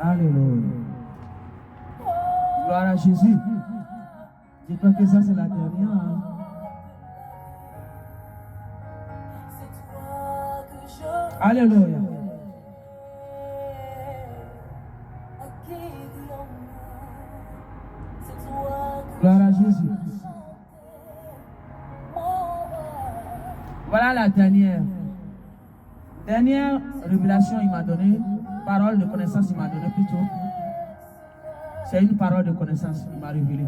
Alléluia. Gloire à Jésus. Dis-toi que ça, c'est la dernière. Hein? Alléluia. Gloire à Jésus. Voilà la dernière. Dernière révélation, il m'a donné. Parole de connaissance, il m'a donné plutôt. C'est une parole de connaissance qu'il m'a révélée.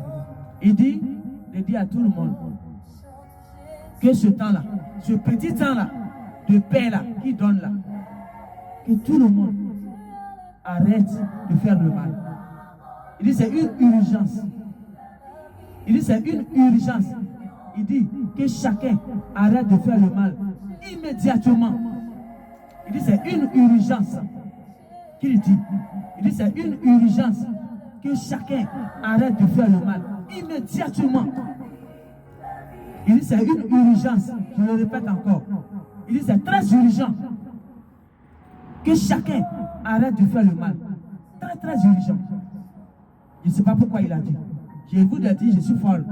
Il dit, de dire à tout le monde que ce temps-là, ce petit temps-là, de paix-là, qu'il donne là, que tout le monde arrête de faire le mal. Il dit, c'est une urgence. Il dit, c'est une urgence. Il dit que chacun arrête de faire le mal immédiatement. Il dit, c'est une urgence qu'il dit. Il dit, c'est une urgence que chacun arrête de faire le mal immédiatement. Il dit, c'est une urgence. Je le répète encore. Il dit, c'est très urgent que chacun arrête de faire le mal. Très, très urgent. Je ne sais pas pourquoi il a dit. Je vous l'ai dit, je suis folle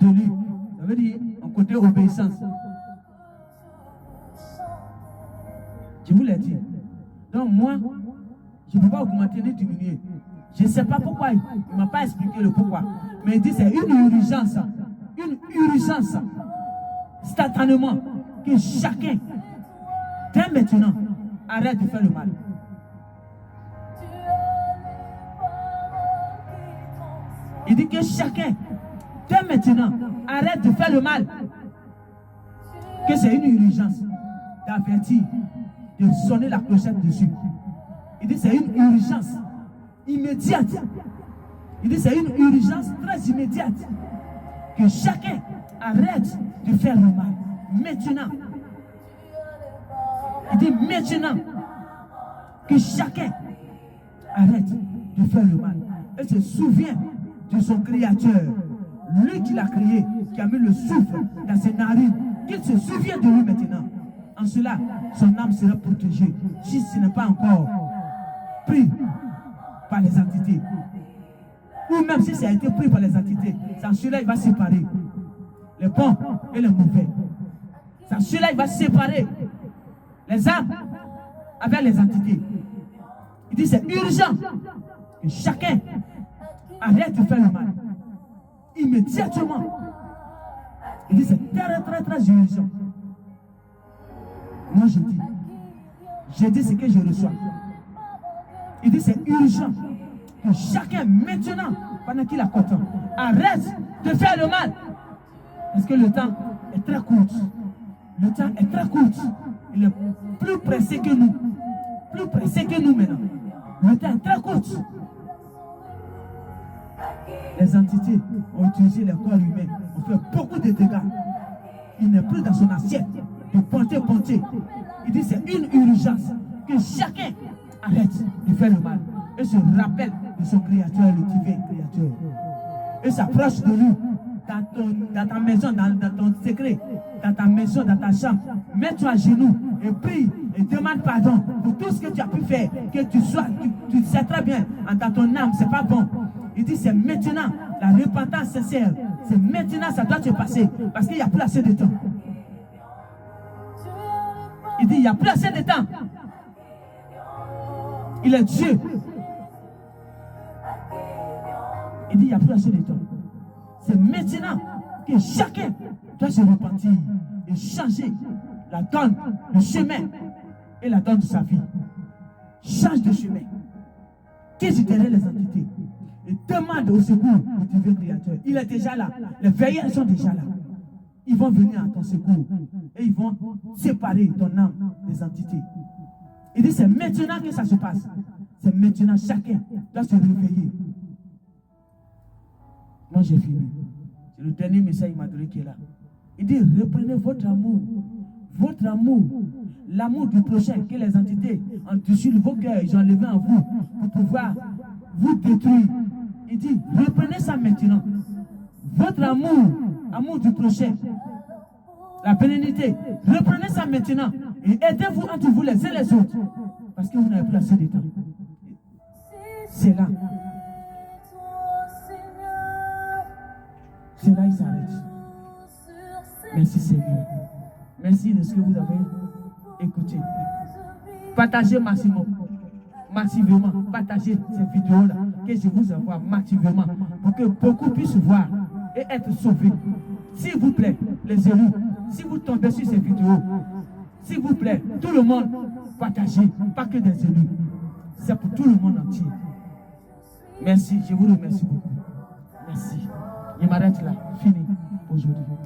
de lui. Ça veut dire, en côté obéissance. Je vous l'ai dit. Donc moi, je ne peux pas augmenter ni diminuer. Je ne sais pas pourquoi. Il ne m'a pas expliqué le pourquoi. Mais il dit, c'est une urgence. Une urgence. Instantanément. Que chacun, dès maintenant, arrête de faire le mal. Il dit que chacun, dès maintenant, arrête de faire le mal. Que c'est une urgence d'avertir, de sonner la clochette dessus. Il dit c'est une urgence immédiate. Il dit c'est une urgence très immédiate. Que chacun arrête de faire le mal. Maintenant. Il dit maintenant que chacun arrête de faire le mal. Et se souvient de son créateur. Lui qui l'a créé, qui a mis le souffle dans ses narines. Qu'il se souvient de lui maintenant. En cela, son âme sera protégée. Si ce n'est pas encore pris par les entités. Ou même si ça a été pris par les entités, en cela il va séparer les bons et les mauvais. En cela il va séparer les âmes avec les entités. Il dit c'est urgent que chacun arrête de faire le mal. Immédiatement. Il dit c'est très très très urgent. Moi je dis ce que je reçois. Il dit c'est urgent que chacun maintenant, pendant qu'il a content, arrête de faire le mal. Parce que le temps est très court. Le temps est très court. Il est plus pressé que nous. Plus pressé que nous maintenant. Le temps est très court. Les entités ont utilisé le corps humain, ont fait beaucoup de dégâts. Il n'est plus dans son assiette de ponter. Il dit c'est une urgence que chacun arrête de faire le mal et se rappelle de son créateur, le divin créateur. Et s'approche de lui dans ta maison, dans ton secret, dans ta maison, dans ta chambre. Mets-toi à genoux et prie et demande pardon pour tout ce que tu as pu faire, que tu sais très bien dans ton âme, c'est pas bon. Il dit c'est maintenant la repentance sincère. C'est maintenant ça doit se passer parce qu'il n'y a plus assez de temps. Il dit il n'y a plus assez de temps. Il est Dieu. Il dit il n'y a plus assez de temps. C'est maintenant que chacun doit se repentir et changer la donne, le chemin et la donne de sa vie. Change de chemin. Qu'est-ce que derrière les entités? Et demande au secours au divin créateur. Il est déjà là. Les veilleurs sont déjà là. Ils vont venir à ton secours. Et ils vont séparer ton âme des entités. Il dit c'est maintenant que ça se passe. C'est maintenant. Chacun doit se réveiller. Moi j'ai fini. C'est le dernier message qu'il m'a donné qui est là. Il dit reprenez votre amour. Votre amour. L'amour du prochain que les entités en dessus de vos cœurs, ils ont enlevé en vous pour pouvoir vous détruire. Il dit, reprenez ça maintenant. Votre amour, amour du prochain, la bénédiction, reprenez ça maintenant et aidez-vous entre vous les uns les autres. Parce que vous n'avez plus assez de temps. C'est là. C'est là, il s'arrête. Merci Seigneur. Merci de ce que vous avez écouté. Partagez massivement. Massivement. Partagez ces vidéos-là que je vous envoie massivement pour que beaucoup puissent voir et être sauvés. S'il vous plaît, les élus, si vous tombez sur ces vidéos, s'il vous plaît, tout le monde, partagez, pas que des élus. C'est pour tout le monde entier. Merci, je vous remercie beaucoup. Merci. Je m'arrête là, fini aujourd'hui.